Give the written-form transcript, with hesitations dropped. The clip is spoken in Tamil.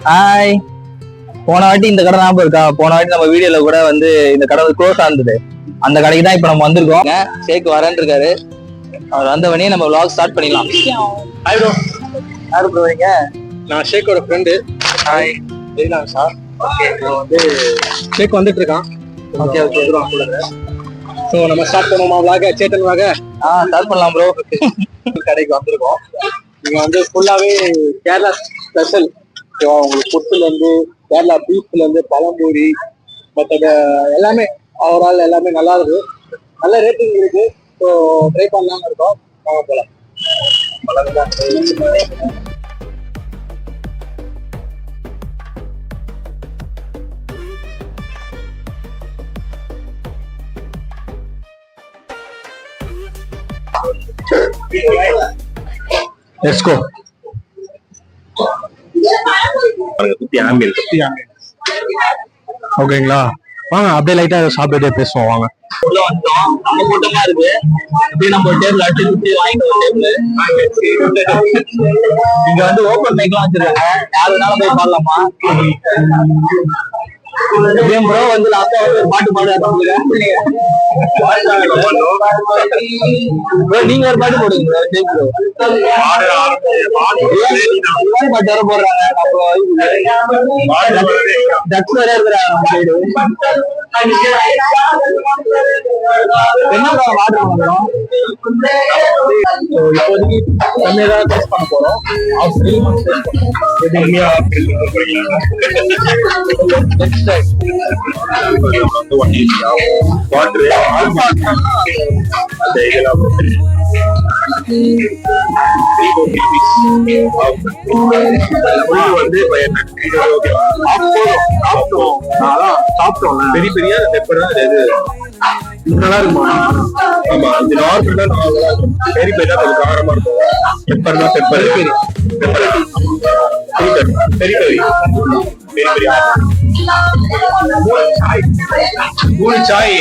ஹாய். போன வாட்டி இந்த கடை ஞாபகம் இருக்கா? போன வாட்டி நம்ம வீடியோல கூட வந்து இந்த கடை க்ளோஸ் ஆனது. அந்த கடைக்கு தான் இப்ப நம்ம வந்திருக்கோம். ஷேக் வரேன்னு இருக்காரு. அவர் வந்தவனே நம்ம vlog ஸ்டார்ட் பண்ணிடலாம். Hi bro. யாரு ப்ரோ நீங்க? நான் ஷேக்கோட ஃப்ரெண்டு. ஹாய். ஜெயிலான் சார். ஓகே. வந்து ஷேக் வந்துட்டு இருக்கான். Okay okay. ஸோ நம்ம ஸ்டார்ட் பண்ணுவோமா vlog? சேட்டன் vlog ஸ்டார்ட் பண்ணலாம் ப்ரோ. கடைக்கு வந்திருக்கோம். நீங்க வந்து ஃபுல்லாவே கேரளா ஸ்பெஷல். உங்களுக்கு புட்டுல இருந்து கேரளா பீஃப்ல இருந்து பழம்பூரி மற்ற எல்லாமே ஓவரால் எல்லாமே நல்லா இருக்கு. நல்ல ரேட்டிங் இருக்கு. ஸோ ட்ரை பண்ணலாம்னு இருக்கோம். வாங்க போலாம். Let's go. ஓகேங்களா, வாங்க அப்படியே லைட்டா சாப்பிட்டுட்டே பேசுவோம். வாங்க. உள்ள வந்துட்டோம். நம்ம கூட்டமா இருக்கு. அப்படியே நம்ம டேபிள் அடிச்சு சுத்தி வாங்கிட்டு ஒரு டேபிள். இங்க வந்து ஓப்பன் மைக்லாம் வச்சிருக்காங்க. யாரு வேணாலும் போய் பாடலாமா? ப்ரோ வந்து லாஸ்டா வந்து ஒரு பாட்டு பாடுறாங்க. நீங்க ஒரு பாட்டு போடுங்க. பாட்டு வர போடுறாங்க. என்ன வாட்டர் வாங்குறோம். இப்போதைக்கு கம்மியாக டேஸ்ட் பண்ண போறோம். பெரிய பெரிய நல்லா இருக்குமா? ஆமா, இது நார்மலா பெரிய பெரிய காரமா இருக்கும். பெப்பர் தான் பெப்பர் பெரிய பெரிய மூணு சாய்